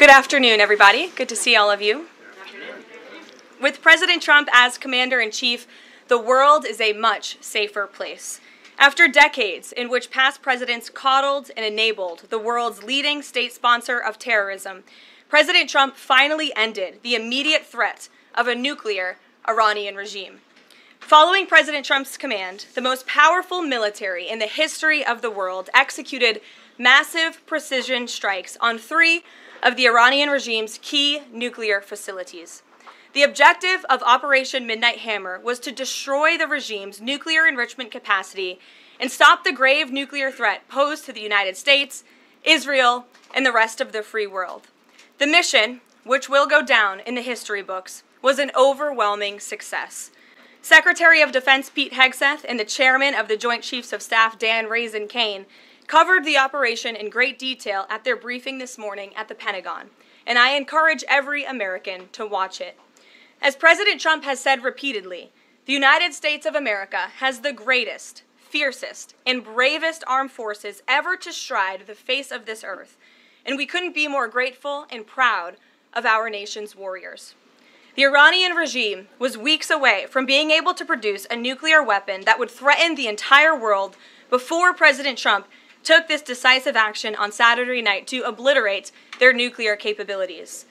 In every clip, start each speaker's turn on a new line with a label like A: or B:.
A: Good afternoon, everybody. Good to see all of you. With President Trump as Commander-in-Chief, the world is a much safer place. After decades in which past presidents coddled and enabled the world's leading state sponsor of terrorism, President Trump finally ended the immediate threat of a nuclear Iranian regime. Following President Trump's command, the most powerful military in the history of the world executed massive precision strikes on 3 of the Iranian regime's key nuclear facilities. The objective of Operation Midnight Hammer was to destroy the regime's nuclear enrichment capacity and stop the grave nuclear threat posed to the United States, Israel, and the rest of the free world. The mission, which will go down in the history books, was an overwhelming success. Secretary of Defense Pete Hegseth and the Chairman of the Joint Chiefs of Staff Dan Raisin Kane covered the operation in great detail at their briefing this morning at the Pentagon, and I encourage every American to watch it. As President Trump has said repeatedly, the United States of America has the greatest, fiercest, and bravest armed forces ever to stride the face of this earth, and we couldn't be more grateful and proud of our nation's warriors. The Iranian regime was weeks away from being able to produce a nuclear weapon that would threaten the entire world before President Trump took this decisive action on Saturday night to obliterate their nuclear capabilities.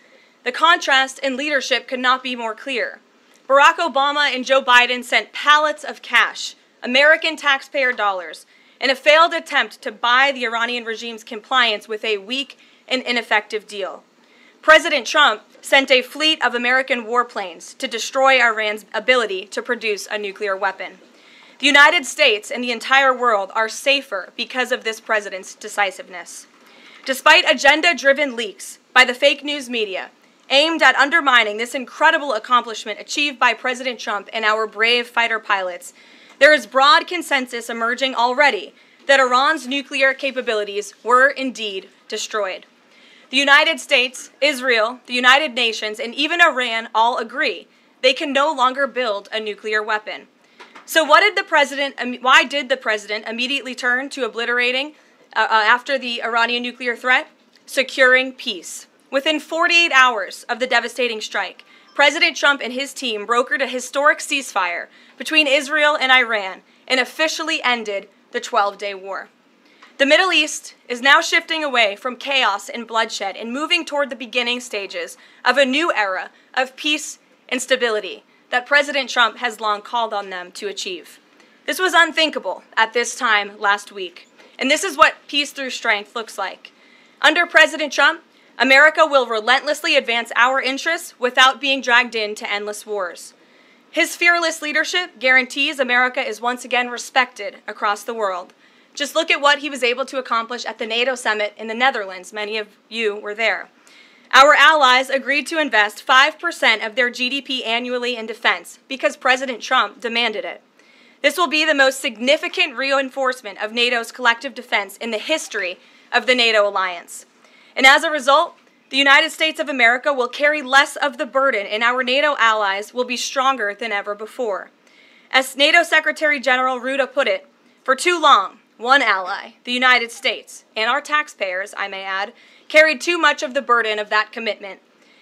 A: The contrast in leadership could not be more clear. Barack Obama and Joe Biden sent pallets of cash, American taxpayer dollars, in a failed attempt to buy the Iranian regime's compliance with a weak and ineffective deal. President Trump sent a fleet of American warplanes to destroy Iran's ability to produce a nuclear weapon. The United States and the entire world are safer because of this president's decisiveness. Despite agenda-driven leaks by the fake news media aimed at undermining this incredible accomplishment achieved by President Trump and our brave fighter pilots, there is broad consensus emerging already that Iran's nuclear capabilities were indeed destroyed. The United States, Israel, the United Nations, and even Iran all agree they can no longer build a nuclear weapon. So why did the president immediately turn to obliterating after the Iranian nuclear threat? Securing peace. Within 48 hours of the devastating strike, President Trump and his team brokered a historic ceasefire between Israel and Iran and officially ended the 12-day war. The Middle East is now shifting away from chaos and bloodshed and moving toward the beginning stages of a new era of peace and stability that President Trump has long called on them to achieve. This was unthinkable at this time last week, and this is what peace through strength looks like. Under President Trump, America will relentlessly advance our interests without being dragged into endless wars. His fearless leadership guarantees America is once again respected across the world. Just look at what he was able to accomplish at the NATO summit in the Netherlands. Many of you were there. Our allies agreed to invest 5% of their GDP annually in defense because President Trump demanded it. This will be the most significant reinforcement of NATO's collective defense in the history of the NATO alliance. And as a result, the United States of America will carry less of the burden, and our NATO allies will be stronger than ever before. As NATO Secretary General Rutte put it, for too long, one ally, the United States, and our taxpayers, I may add, carried too much of the burden of that commitment.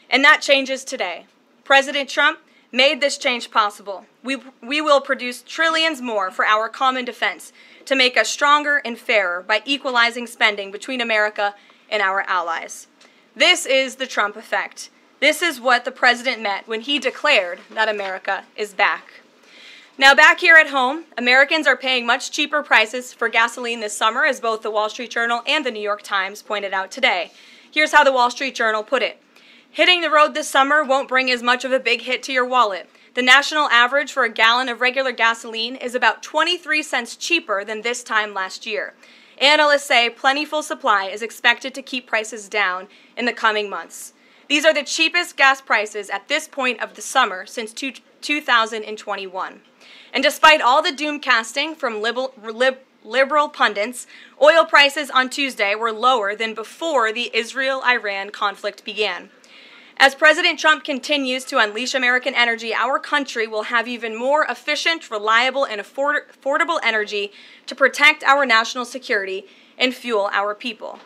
A: And that changes today. President Trump made this change possible. We will produce trillions more for our common defense to make us stronger and fairer by equalizing spending between America and our allies. This is the Trump effect. This is what the president meant when he declared that America is back. Now, back here at home, Americans are paying much cheaper prices for gasoline this summer, as both the Wall Street Journal and the New York Times pointed out today. Here's how the Wall Street Journal put it. Hitting the road this summer won't bring as much of a big hit to your wallet. The national average for a gallon of regular gasoline is about 23 cents cheaper than this time last year. Analysts say plentiful supply is expected to keep prices down in the coming months. These are the cheapest gas prices at this point of the summer since 2021. And despite all the doom casting from liberal pundits, oil prices on Tuesday were lower than before the Israel-Iran conflict began. As President Trump continues to unleash American energy, our country will have even more efficient, reliable, and affordable energy to protect our national security and fuel our people.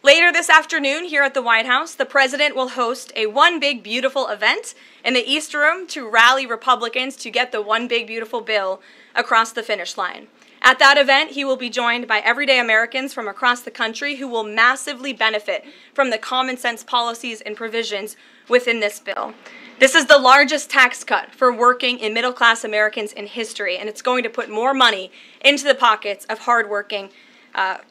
A: Later this afternoon here at the White House, the president will host a One Big Beautiful event in the East Room to rally Republicans to get the One Big Beautiful bill across the finish line. At that event, he will be joined by everyday Americans from across the country who will massively benefit from the common sense policies and provisions within this bill. This is the largest tax cut for working and middle-class Americans in history, and it's going to put more money into the pockets of hardworking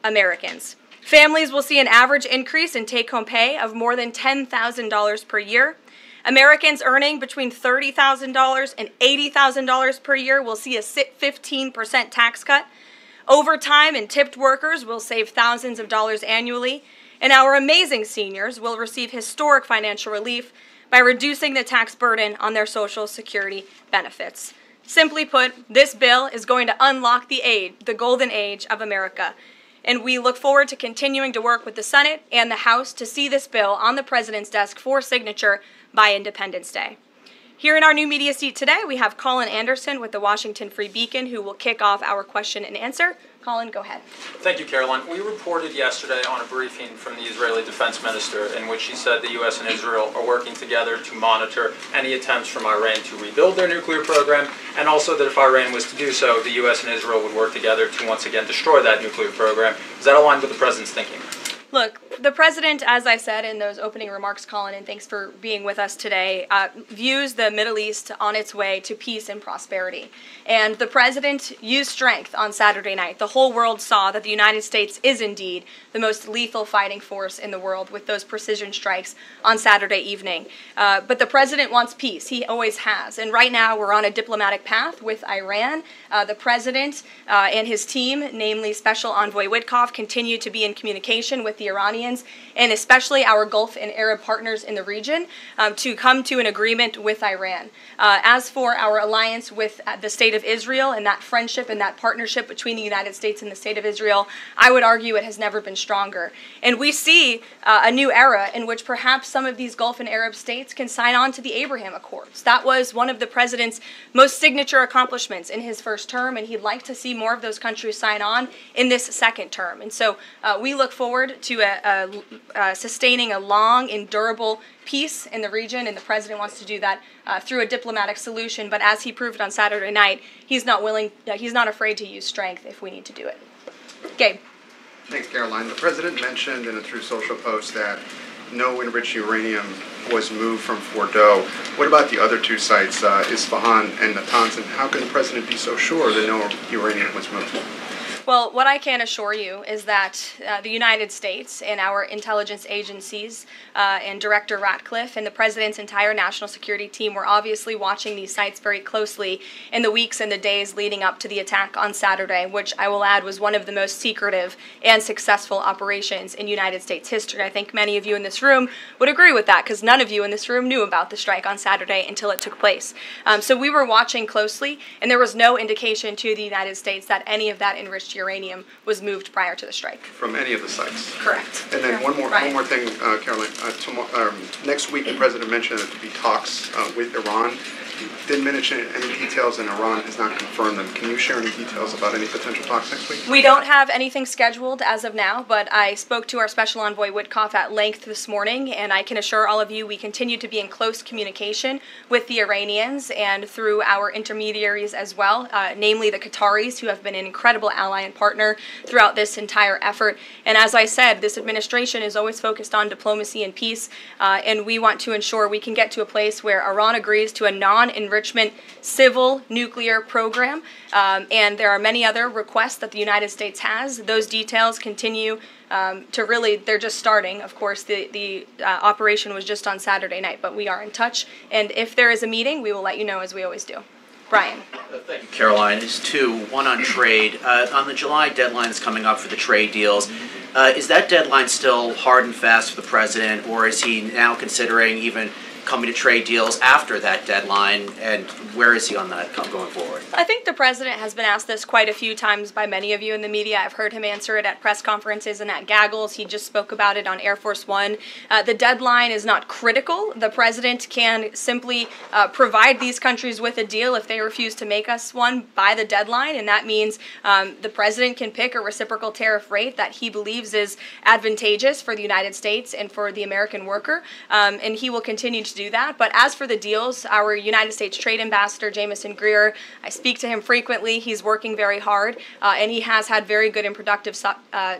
A: Americans. Families will see an average increase in take-home pay of more than $10,000 per year. Americans earning between $30,000 and $80,000 per year will see a 15% tax cut. Overtime and tipped workers will save thousands of dollars annually. And our amazing seniors will receive historic financial relief by reducing the tax burden on their Social Security benefits. Simply put, this bill is going to unlock the golden age of America. And we look forward to continuing to work with the Senate and the House to see this bill on the president's desk for signature by Independence Day. Here in our new media seat today, we have Colin Anderson with the Washington Free Beacon, who will kick off our question and answer. Colin, go ahead.
B: Thank you, Caroline. We reported yesterday on a briefing from the Israeli defense minister in which he said the U.S. and Israel are working together to monitor any attempts from Iran to rebuild their nuclear program, and also that if Iran was to do so, the U.S. and Israel would work together to once again destroy that nuclear program. Is that aligned with the president's thinking?
A: Look, the president, as I said in those opening remarks, Colin, and thanks for being with us today, views the Middle East on its way to peace and prosperity. And the president used strength on Saturday night. The whole world saw that the United States is indeed the most lethal fighting force in the world with those precision strikes on Saturday evening. But the president wants peace. He always has. And right now we're on a diplomatic path with Iran. The president and his team, namely Special Envoy Witkoff, continue to be in communication with the Iranians and especially our Gulf and Arab partners in the region to come to an agreement with Iran. As for our alliance with the State of Israel and that friendship and that partnership between the United States and the State of Israel, I would argue it has never been stronger. And we see a new era in which perhaps some of these Gulf and Arab states can sign on to the Abraham Accords. That was one of the president's most signature accomplishments in his first term, and he'd like to see more of those countries sign on in this second term. And so we look forward to sustaining a long and durable peace in the region, and the president wants to do that through a diplomatic solution. But as he proved on Saturday night, he's not afraid to use strength if we need to do it. Gabe.
C: Thanks, Caroline. The president mentioned in a Truth Social post that no enriched uranium was moved from Fordow. What about the other two sites, Isfahan and Natanz, and how can the president be so sure that no uranium was moved?
A: Well, what I can assure you is that the United States and our intelligence agencies and Director Ratcliffe and the President's entire national security team were obviously watching these sites very closely in the weeks and the days leading up to the attack on Saturday, which I will add was one of the most secretive and successful operations in United States history. I think many of you in this room would agree with that because none of you in this room knew about the strike on Saturday until it took place. So we were watching closely, and there was no indication to the United States that any of that enriched uranium was moved prior to the strike.
C: From any of the sites?
A: Correct.
C: And then one more thing, Caroline. Next week, the president mentioned that there would be talks with Iran. He didn't mention any details, and Iran has not confirmed them. Can you share any details about any potential talks next week?
A: We don't have anything scheduled as of now, but I spoke to our Special Envoy Witkoff at length this morning, and I can assure all of you we continue to be in close communication with the Iranians and through our intermediaries as well, namely the Qataris, who have been an incredible ally and partner throughout this entire effort. And as I said, this administration is always focused on diplomacy and peace, and we want to ensure we can get to a place where Iran agrees to a non-enrichment civil nuclear program, and there are many other requests that the United States has. Those details continue to really, they're just starting. Of course, the operation was just on Saturday night, but we are in touch, and if there is a meeting, we will let you know as we always do. Brian.
D: Thank you, Caroline. There's two. One on trade. On the July deadline that's coming up for the trade deals, is that deadline still hard and fast for the president, or is he now considering even coming to trade deals after that deadline, and where is he on that going forward?
A: I think the president has been asked this quite a few times by many of you in the media. I've heard him answer it at press conferences and at gaggles. He just spoke about it on Air Force One. The deadline is not critical. The president can simply provide these countries with a deal if they refuse to make us one by the deadline, and that means the president can pick a reciprocal tariff rate that he believes is advantageous for the United States and for the American worker, and he will continue to do that. But as for the deals, our United States Trade Ambassador, Jamison Greer, I speak to him frequently. He's working very hard, and he has had very good and productive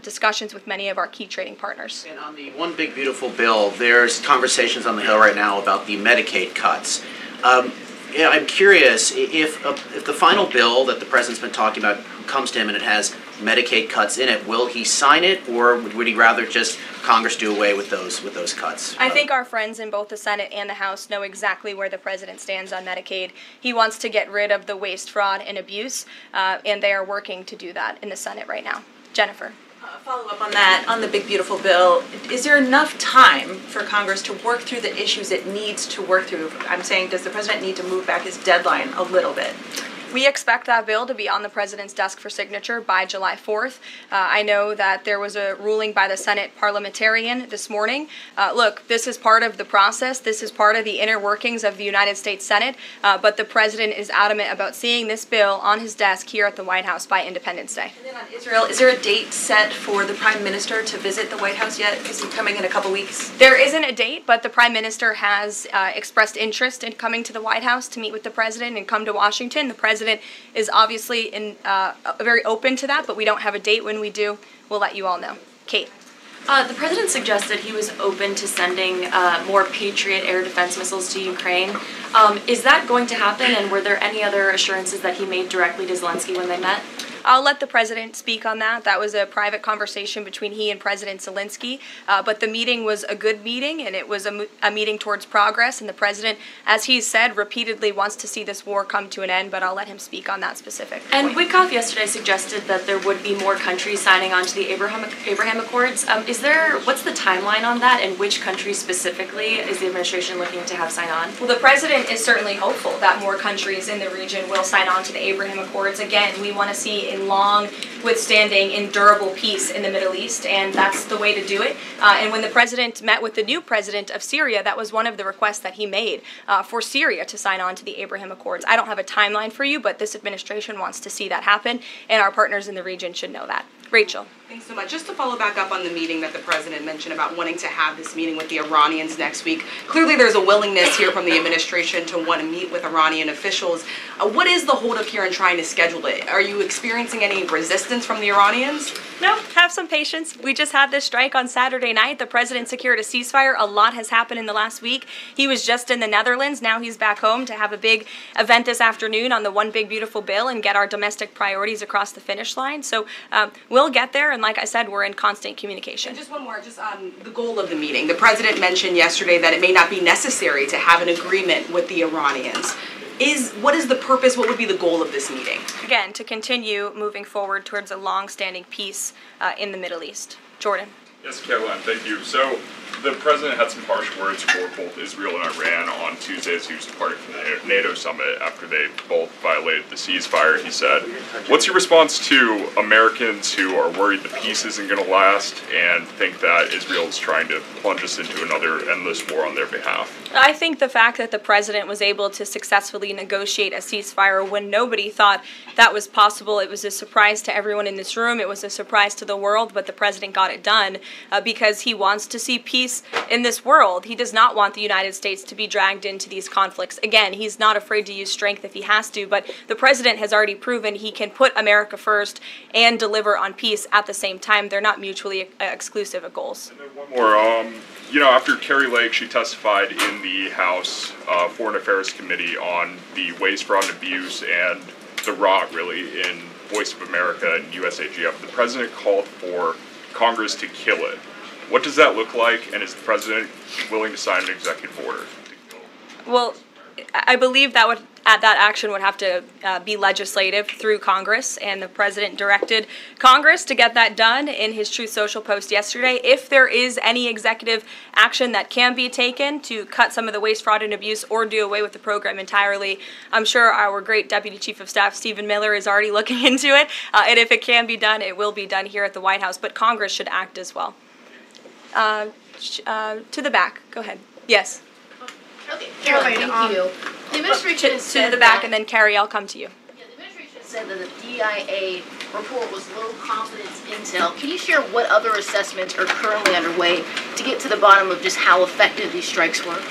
A: discussions with many of our key trading partners.
D: And on the One Big Beautiful Bill, there's conversations on the Hill right now about the Medicaid cuts. I'm curious, if the final bill that the president's been talking about comes to him and it has Medicaid cuts in it, will he sign it, or would he rather just Congress do away with those cuts?
A: I think our friends in both the Senate and the House know exactly where the president stands on Medicaid. He wants to get rid of the waste, fraud, and abuse, and they are working to do that in the Senate right now. Jennifer.
E: Follow up on that, on the Big Beautiful Bill. Is there enough time for Congress to work through the issues it needs to work through? I'm saying, does the president need to move back his deadline a little bit?
A: We expect that bill to be on the president's desk for signature by July 4th. I know that there was a ruling by the Senate parliamentarian this morning. Look, this is part of the process. This is part of the inner workings of the United States Senate, but the president is adamant about seeing this bill on his desk here at the White House by Independence Day.
E: And then on Israel, is there a date set for the Prime Minister to visit the White House yet? Is he coming in a couple weeks?
A: There isn't a date, but the Prime Minister has expressed interest in coming to the White House to meet with the president and come to Washington. The president is obviously very open to that, but we don't have a date. When we do, we'll let you all know. Kate.
F: The president suggested he was open to sending more Patriot air defense missiles to Ukraine. Is that going to happen, and were there any other assurances that he made directly to Zelensky when they met?
A: I'll let the president speak on that. That was a private conversation between he and President Zelensky, but the meeting was a good meeting, and it was a meeting towards progress, and the president, as he said, repeatedly wants to see this war come to an end, but I'll let him speak on that specific point.
F: And Witkoff yesterday suggested that there would be more countries signing on to the Abraham Accords. What's the timeline on that, and which countries specifically is the administration looking to have sign on?
A: Well, the president is certainly hopeful that more countries in the region will sign on to the Abraham Accords. Again, we want to see a long, withstanding, endurable peace in the Middle East, and that's the way to do it. And when the president met with the new president of Syria, that was one of the requests that he made for Syria to sign on to the Abraham Accords. I don't have a timeline for you, but this administration wants to see that happen, and our partners in the region should know that. Rachel.
G: Thanks so much. Just to follow back up on the meeting that the president mentioned about wanting to have this meeting with the Iranians next week, clearly there's a willingness here from the administration to want to meet with Iranian officials. What is the holdup here in trying to schedule it? Are you experiencing any resistance from the Iranians?
A: No, have some patience. We just had this strike on Saturday night. The president secured a ceasefire. A lot has happened in the last week. He was just in the Netherlands. Now he's back home to have a big event this afternoon on the One Big Beautiful Bill and get our domestic priorities across the finish line. So we'll get there, and like I said, we're in constant communication.
G: And just one more, just on the goal of the meeting. The president mentioned yesterday that it may not be necessary to have an agreement with the Iranians. What is the purpose? What would be the goal of this meeting?
A: Again, to continue moving forward towards a long-standing peace in the Middle East. Jordan.
H: Yes, Caroline, thank you. So the president had some harsh words for both Israel and Iran on Tuesday as he was departing from the NATO summit after they both violated the ceasefire. He said, what's your response to Americans who are worried the peace isn't going to last and think that Israel is trying to plunge us into another endless war on their behalf?
A: I think the fact that the president was able to successfully negotiate a ceasefire when nobody thought that was possible, it was a surprise to everyone in this room, it was a surprise to the world, but the president got it done because he wants to see peace in this world. He does not want the United States to be dragged into these conflicts. Again, he's not afraid to use strength if he has to, but the president has already proven he can put America first and deliver on peace at the same time. They're not mutually exclusive goals.
H: And then one more. After Carrie Lake, she testified in the House Foreign Affairs Committee on the waste, fraud, and abuse and the rot, really, in Voice of America and USAGF. The president called for Congress to kill it. What does that look like, and is the president willing to sign an executive order?
A: Well, I believe that that action would have to be legislative through Congress, and the president directed Congress to get that done in his Truth Social post yesterday. If there is any executive action that can be taken to cut some of the waste, fraud, and abuse or do away with the program entirely, I'm sure our great Deputy Chief of Staff, Stephen Miller, is already looking into it, and if it can be done, it will be done here at the White House, but Congress should act as well. To the back, go ahead. Yes.
I: Okay, Caroline, thank you. The administration
A: To the back, and then Carrie, I'll come to you.
I: Yeah, the administration said that the DIA report was low confidence intel. Can you share what other assessments are currently underway to get to the bottom of just how effective these strikes were?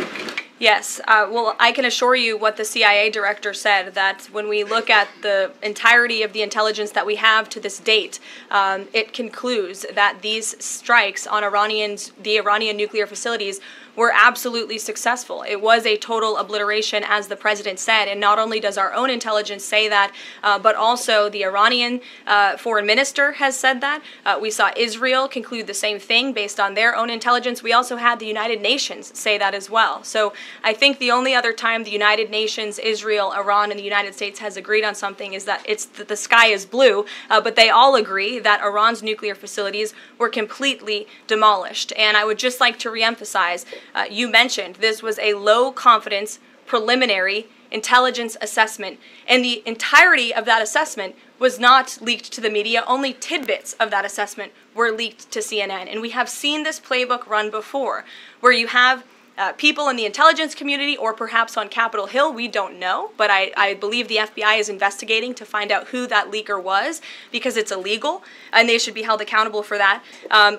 A: Yes, well, I can assure you what the CIA director said, that when we look at the entirety of the intelligence that we have to this date, it concludes that these strikes on the Iranian nuclear facilities were absolutely successful. It was a total obliteration, as the president said, and not only does our own intelligence say that, but also the Iranian foreign minister has said that. We saw Israel conclude the same thing based on their own intelligence. We also had the United Nations say that as well. So I think the only other time the United Nations, Israel, Iran, and the United States has agreed on something is that the sky is blue, but they all agree that Iran's nuclear facilities were completely demolished. And I would just like to reemphasize, you mentioned this was a low confidence preliminary intelligence assessment, and the entirety of that assessment was not leaked to the media. Only tidbits of that assessment were leaked to CNN, and we have seen this playbook run before, where you have people in the intelligence community, or perhaps on Capitol Hill, we don't know, but I believe the FBI is investigating to find out who that leaker was, because it's illegal, and they should be held accountable for that,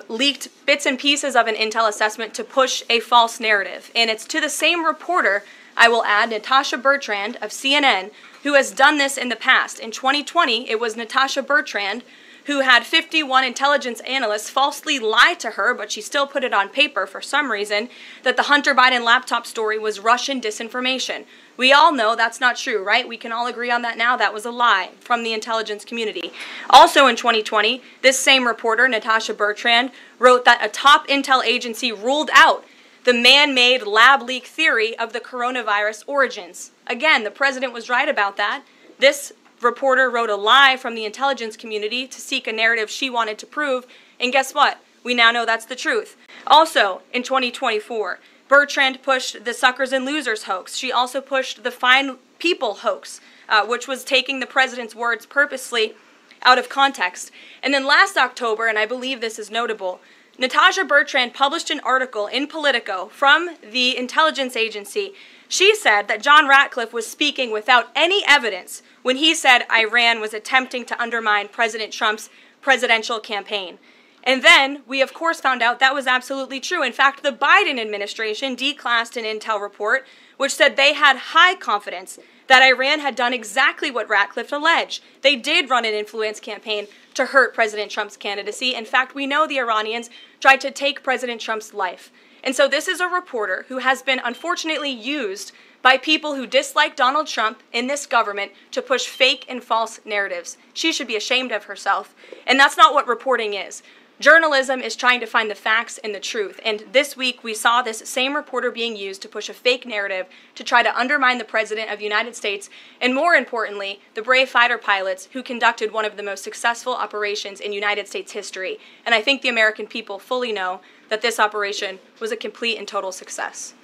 A: leaked bits and pieces of an intel assessment to push a false narrative. And it's to the same reporter, I will add, Natasha Bertrand of CNN, who has done this in the past. In 2020, it was Natasha Bertrand who had 51 intelligence analysts falsely lie to her, but she still put it on paper for some reason, that the Hunter Biden laptop story was Russian disinformation. We all know that's not true, right? We can all agree on that now. That was a lie from the intelligence community. Also in 2020, this same reporter, Natasha Bertrand, wrote that a top intel agency ruled out the man-made lab leak theory of the coronavirus origins. Again, the president was right about that. This reporter wrote a lie from the intelligence community to seek a narrative she wanted to prove, and guess what? We now know that's the truth. Also, in 2024, Bertrand pushed the suckers and losers hoax. She also pushed the fine people hoax, which was taking the president's words purposely out of context. And then last October, and I believe this is notable, Natasha Bertrand published an article in Politico from the intelligence agency. She said that John Ratcliffe was speaking without any evidence when he said Iran was attempting to undermine President Trump's presidential campaign. And then we, of course, found out that was absolutely true. In fact, the Biden administration declassed an intel report which said they had high confidence that Iran had done exactly what Ratcliffe alleged. They did run an influence campaign to hurt President Trump's candidacy. In fact, we know the Iranians tried to take President Trump's life. And so this is a reporter who has been unfortunately used by people who dislike Donald Trump in this government to push fake and false narratives. She should be ashamed of herself. And that's not what reporting is. Journalism is trying to find the facts and the truth. And this week we saw this same reporter being used to push a fake narrative to try to undermine the President of the United States, and more importantly, the brave fighter pilots who conducted one of the most successful operations in United States history. And I think the American people fully know that this operation was a complete and total success.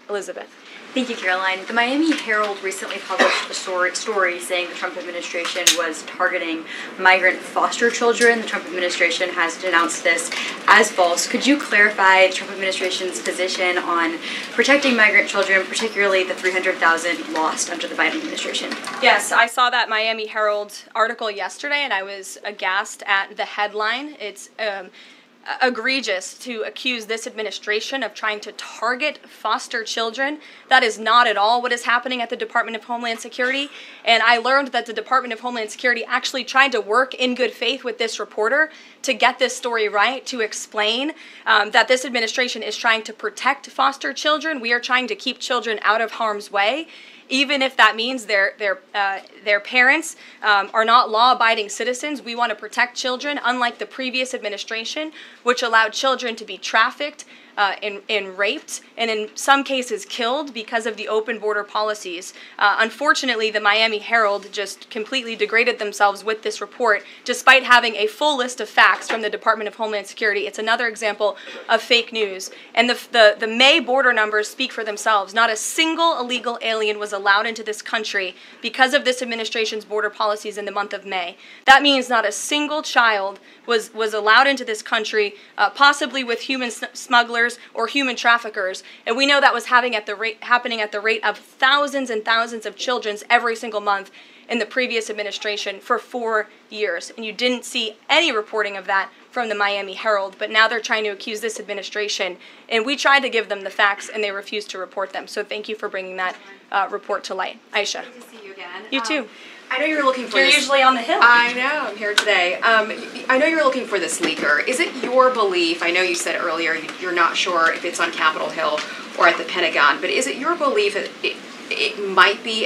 A: Elizabeth.
J: Thank you, Caroline. The Miami Herald recently published a story saying the Trump administration was targeting migrant foster children. The Trump administration has denounced this as false. Could you clarify the Trump administration's position on protecting migrant children, particularly the 300,000 lost under the Biden administration?
A: Yes, I saw that Miami Herald article yesterday, and I was aghast at the headline. It's egregious to accuse this administration of trying to target foster children. That is not at all what is happening at the Department of Homeland Security. And I learned that the Department of Homeland Security actually tried to work in good faith with this reporter to get this story right, to explain that this administration is trying to protect foster children. We are trying to keep children out of harm's way, even if that means their parents are not law-abiding citizens. We want to protect children, unlike the previous administration, which allowed children to be trafficked, and raped, and in some cases killed because of the open border policies. Unfortunately, the Miami Herald just completely degraded themselves with this report, despite having a full list of facts from the Department of Homeland Security. It's another example of fake news. And the May border numbers speak for themselves. Not a single illegal alien was allowed into this country because of this administration's border policies in the month of May. That means not a single child was allowed into this country, possibly with human smugglers or human traffickers. And we know that was happening at the rate of thousands and thousands of children every single month in the previous administration for 4 years. And you didn't see any reporting of that from the Miami Herald, but now they're trying to accuse this administration. And we tried to give them the facts, and they refused to report them. So thank you for bringing that report to light. Aisha.
K: Good to see you again.
A: You too.
K: I know you're looking for
A: You're
K: this.
A: usually on the Hill.
K: I know, I'm here today. I know you're looking for this leaker. Is it your belief, I know you said earlier you're not sure if it's on Capitol Hill or at the Pentagon, but is it your belief that it might be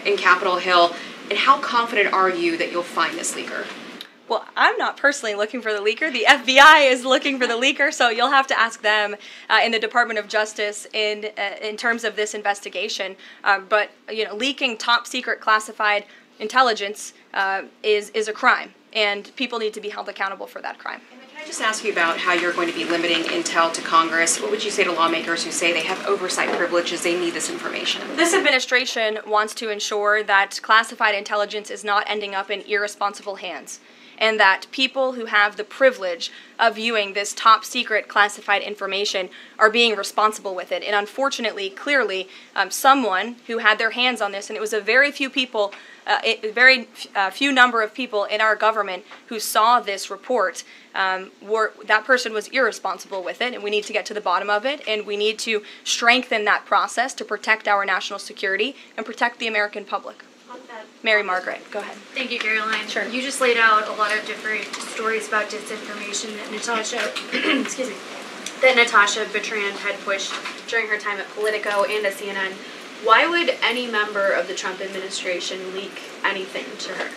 K: in Capitol Hill, and how confident are you that you'll find this leaker?
A: Well, I'm not personally looking for the leaker. The FBI is looking for the leaker, so you'll have to ask them in the Department of Justice in terms of this investigation. But leaking top secret classified intelligence is a crime, and people need to be held accountable for that crime.
K: Can I just ask you about how you're going to be limiting intel to Congress? What would you say to lawmakers who say they have oversight privileges, they need this information?
A: This administration wants to ensure that classified intelligence is not ending up in irresponsible hands, and that people who have the privilege of viewing this top secret classified information are being responsible with it. And unfortunately, clearly, someone who had their hands on this, and it was a very few people, few number of people in our government who saw this report, that person was irresponsible with it, and we need to get to the bottom of it, and we need to strengthen that process to protect our national security and protect the American public. Mary Margaret, go ahead.
L: Thank you, Caroline.
A: Sure.
L: You just laid out a lot of different stories about disinformation that Natasha, excuse me, that Natasha Bertrand had pushed during her time at Politico and at CNN. Why would any member of the Trump administration leak anything to her?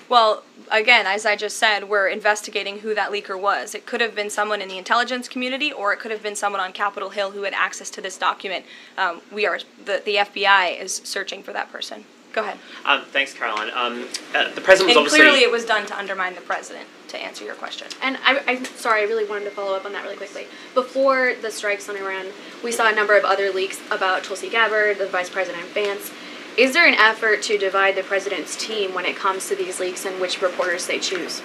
A: Well, again, as I just said, we're investigating who that leaker was. It could have been someone in the intelligence community, or it could have been someone on Capitol Hill who had access to this document. The FBI is searching for that person. Go ahead.
M: Thanks, Caroline. The president was obviously...
A: clearly it was done to undermine the president, to answer your question.
L: And I'm sorry, I really wanted to follow up on that really quickly. Before the strikes on Iran, we saw a number of other leaks about Tulsi Gabbard, the Vice President Vance. Is there an effort to divide the president's team when it comes to these leaks and which reporters they choose?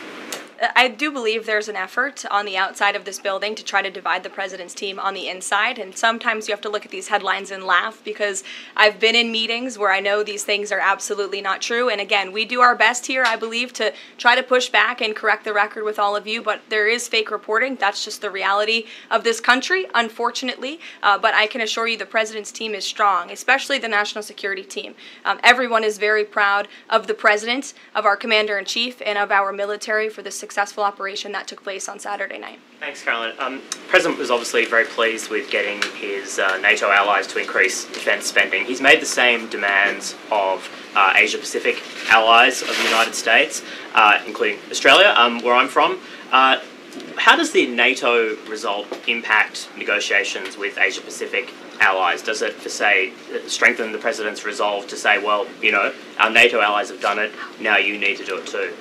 A: I do believe there's an effort on the outside of this building to try to divide the president's team on the inside, and sometimes you have to look at these headlines and laugh, because I've been in meetings where I know these things are absolutely not true, and again, we do our best here, I believe, to try to push back and correct the record with all of you, but there is fake reporting. That's just the reality of this country, unfortunately, but I can assure you the president's team is strong, especially the national security team. Everyone is very proud of the president, of our commander-in-chief, and of our military for the successful operation that took place on Saturday night.
M: Thanks, Caroline. The President was obviously very pleased with getting his NATO allies to increase defence spending. He's made the same demands of Asia-Pacific allies of the United States, including Australia, where I'm from. How does the NATO result impact negotiations with Asia-Pacific allies? Does it, for say, strengthen the President's resolve to say, well, our NATO allies have done it, now you need to do it too?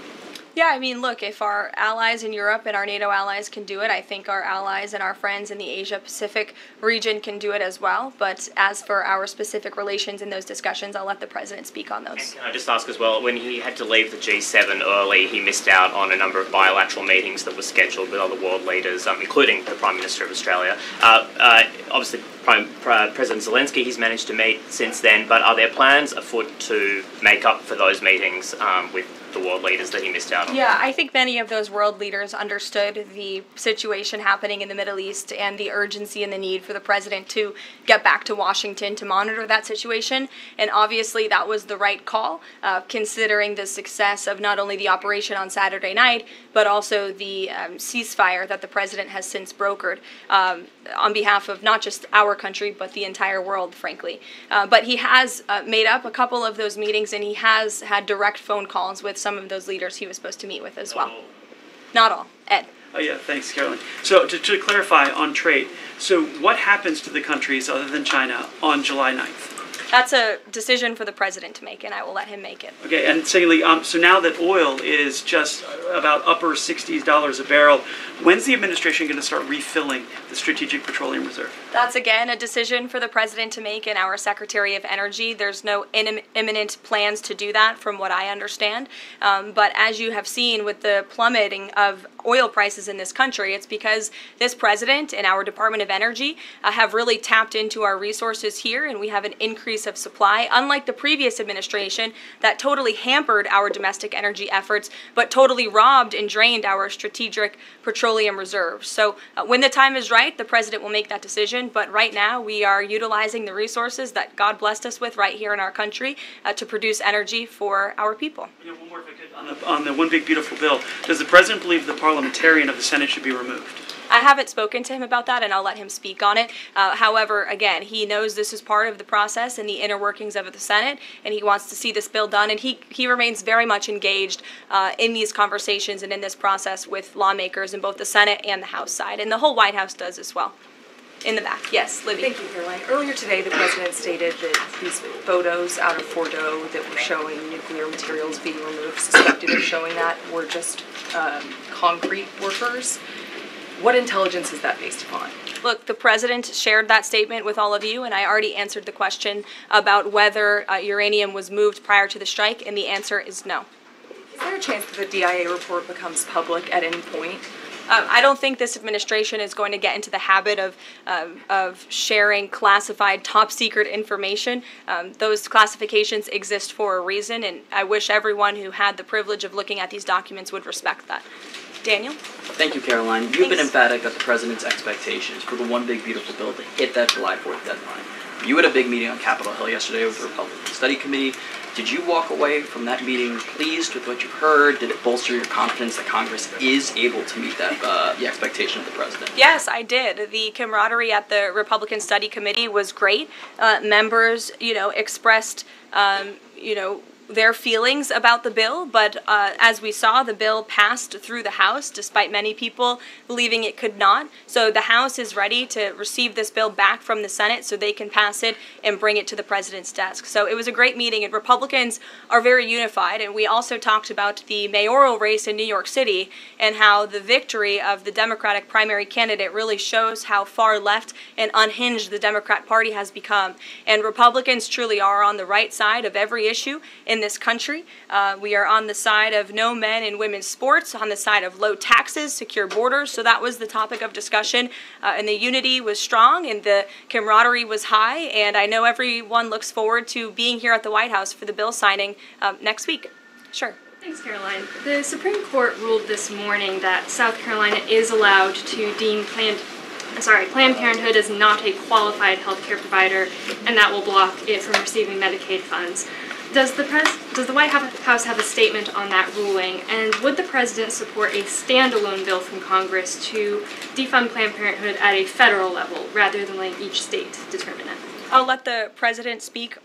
A: Yeah, I mean, look, if our allies in Europe and our NATO allies can do it, I think our allies and our friends in the Asia-Pacific region can do it as well. But as for our specific relations in those discussions, I'll let the President speak on those.
M: And can I just ask as well, when he had to leave the G7 early, he missed out on a number of bilateral meetings that were scheduled with other world leaders, including the Prime Minister of Australia. Obviously, President Zelensky, he's managed to meet since then, but are there plans afoot to make up for those meetings with the world leaders that he missed out on?
A: Yeah, I think many of those world leaders understood the situation happening in the Middle East and the urgency and the need for the president to get back to Washington to monitor that situation. And obviously that was the right call, considering the success of not only the operation on Saturday night, but also the ceasefire that the president has since brokered on behalf of not just our country, but the entire world, frankly. But he has made up a couple of those meetings, and he has had direct phone calls with some of those leaders he was supposed to meet with as well. Not all. Ed.
N: Oh yeah, thanks, Caroline. So to clarify on trade, so what happens to the countries other than China on July 9th?
A: That's a decision for the president to make, and I will let him make it.
N: Okay, and secondly, so now that oil is just about upper $60s a barrel, when's the administration going to start refilling the Strategic Petroleum Reserve?
A: That's, again, a decision for the president to make and our Secretary of Energy. There's no imminent plans to do that, from what I understand. But as you have seen with the plummeting of oil prices in this country, it's because this president and our Department of Energy have really tapped into our resources here, and we have an increase of supply, unlike the previous administration that totally hampered our domestic energy efforts, but totally robbed and drained our strategic petroleum reserves. So when the time is right, the president will make that decision, but right now we are utilizing the resources that God blessed us with right here in our country to produce energy for our people.
N: You know, one more if I could, on the One Big Beautiful Bill, does the president believe the parliamentarian of the Senate should be removed?
A: I haven't spoken to him about that, and I'll let him speak on it. However, again, he knows this is part of the process and the inner workings of the Senate, and he wants to see this bill done, and he remains very much engaged in these conversations and in this process with lawmakers in both the Senate and the House side, and the whole White House does as well. In the back. Yes, Libby.
O: Thank you, Caroline. Earlier today, the president stated that these photos out of Fordo that were showing nuclear materials being removed, suspected of showing that, were just concrete workers. What intelligence is that based upon?
A: Look, the president shared that statement with all of you, and I already answered the question about whether uranium was moved prior to the strike, and the answer is no.
O: Is there a chance that the DIA report becomes public at any point?
A: I don't think this administration is going to get into the habit of sharing classified, top-secret information. Those classifications exist for a reason, and I wish everyone who had the privilege of looking at these documents would respect that. Daniel?
P: Thank you, Caroline. You've been emphatic that the president's expectations for the One Big Beautiful Bill to hit that July 4th deadline. You had a big meeting on Capitol Hill yesterday with the Republican Study Committee. Did you walk away from that meeting pleased with what you heard? Did it bolster your confidence that Congress is able to meet that the expectation of the president?
A: Yes, I did. The camaraderie at the Republican Study Committee was great. Members, expressed, their feelings about the bill, but as we saw, the bill passed through the House, despite many people believing it could not. So the House is ready to receive this bill back from the Senate so they can pass it and bring it to the president's desk. So it was a great meeting, and Republicans are very unified, and we also talked about the mayoral race in New York City and how the victory of the Democratic primary candidate really shows how far left and unhinged the Democrat Party has become. And Republicans truly are on the right side of every issue in this country. We are on the side of no men in women's sports, on the side of low taxes, secure borders. So that was the topic of discussion, and the unity was strong and the camaraderie was high, and I know everyone looks forward to being here at the White House for the bill signing next week. Sure.
Q: Thanks, Caroline. The Supreme Court ruled this morning that South Carolina is allowed to deem Planned Parenthood as not a qualified healthcare provider, and that will block it from receiving Medicaid funds. Does the White House have a statement on that ruling, and would the president support a standalone bill from Congress to defund Planned Parenthood at a federal level rather than letting each state determine it?
A: I'll let the president speak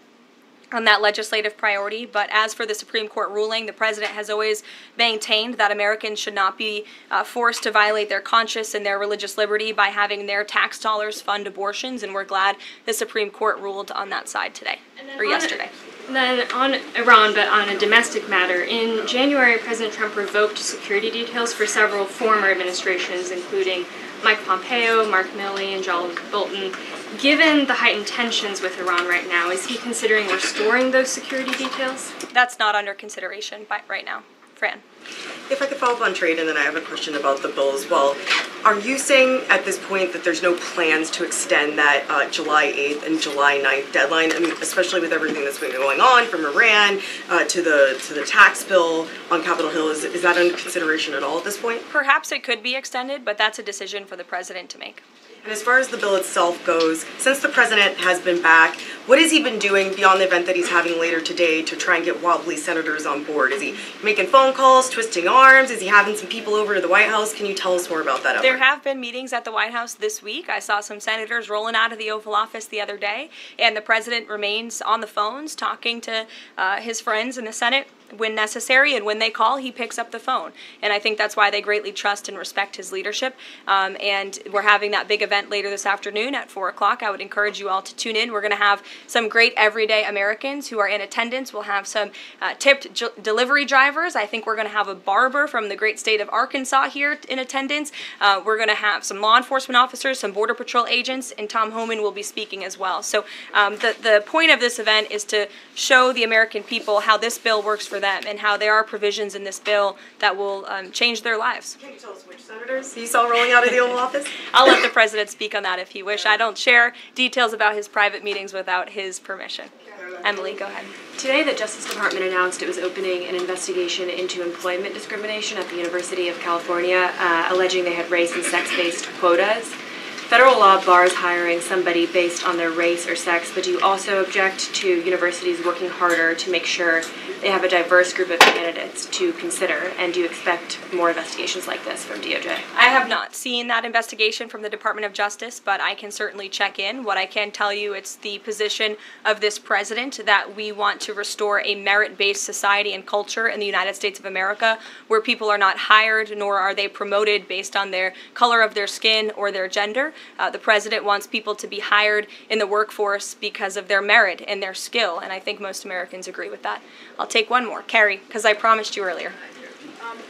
A: on that legislative priority, but as for the Supreme Court ruling, the president has always maintained that Americans should not be forced to violate their conscience and their religious liberty by having their tax dollars fund abortions, and we're glad the Supreme Court ruled on that side today, or yesterday.
Q: Then on Iran, but on a domestic matter, in January, President Trump revoked security details for several former administrations, including Mike Pompeo, Mark Milley, and John Bolton. Given the heightened tensions with Iran right now, is he considering restoring those security details?
A: That's not under consideration right now. Fran.
R: If I could follow up on trade, and then I have a question about the bill as well. Are you saying at this point that there's no plans to extend that July 8th and July 9th deadline? I mean, especially with everything that's been going on, from Iran to the tax bill on Capitol Hill, is that under consideration at all at this point?
A: Perhaps it could be extended, but that's a decision for the president to make.
R: And as far as the bill itself goes, since the president has been back, what has he been doing beyond the event that he's having later today to try and get wobbly senators on board? Is he making phone calls, twisting arms? Is he having some people over to the White House? Can you tell us more about that effort?
A: There have been meetings at the White House this week. I saw some senators rolling out of the Oval Office the other day, and the president remains on the phones talking to his friends in the Senate when necessary, and when they call, he picks up the phone. And I think that's why they greatly trust and respect his leadership. And we're having that big event later this afternoon at 4 o'clock. I would encourage you all to tune in. We're going to have some great everyday Americans who are in attendance. We'll have some tipped delivery drivers. I think we're going to have a barber from the great state of Arkansas here in attendance. We're going to have some law enforcement officers, some Border Patrol agents, and Tom Homan will be speaking as well. So the point of this event is to show the American people how this bill works for them and how there are provisions in this bill that will change their lives.
R: Can you tell us which senators you saw rolling out of the Oval Office?
A: I'll let the president speak on that if he wish. I don't share details about his private meetings without his permission. Emily, go ahead.
F: Today, the Justice Department announced it was opening an investigation into employment discrimination at the University of California, alleging they had race and sex-based quotas. Federal law bars hiring somebody based on their race or sex, but do you also object to universities working harder to make sure they have a diverse group of candidates to consider? And do you expect more investigations like this from DOJ?
A: I have not seen that investigation from the Department of Justice, but I can certainly check in. What I can tell you, it's the position of this president that we want to restore a merit-based society and culture in the United States of America where people are not hired nor are they promoted based on their color of their skin or their gender. The president wants people to be hired in the workforce because of their merit and their skill, and I think most Americans agree with that. I'll take one more. Carrie, because I promised you earlier.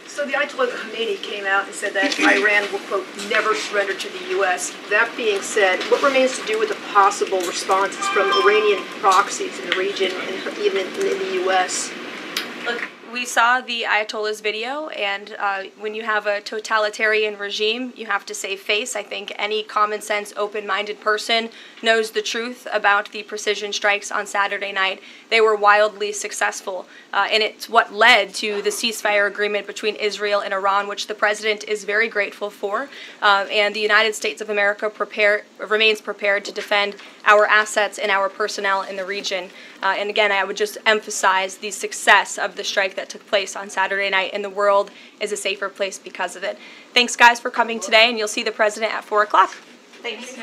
S: So the Ayatollah Khamenei came out and said that Iran will, quote, never surrender to the U.S. That being said, what remains to do with the possible responses from Iranian proxies in the region and even in the U.S.?
A: Look, we saw the Ayatollah's video, and when you have a totalitarian regime, you have to save face. I think any common sense, open-minded person knows the truth about the precision strikes on Saturday night. They were wildly successful, and it's what led to the ceasefire agreement between Israel and Iran, which the president is very grateful for, and the United States of America remains prepared to defend our assets and our personnel in the region. And again, I would just emphasize the success of the strike that took place on Saturday night, and the world is a safer place because of it. Thanks, guys, for coming today, and you'll see the president at 4 o'clock. Thanks.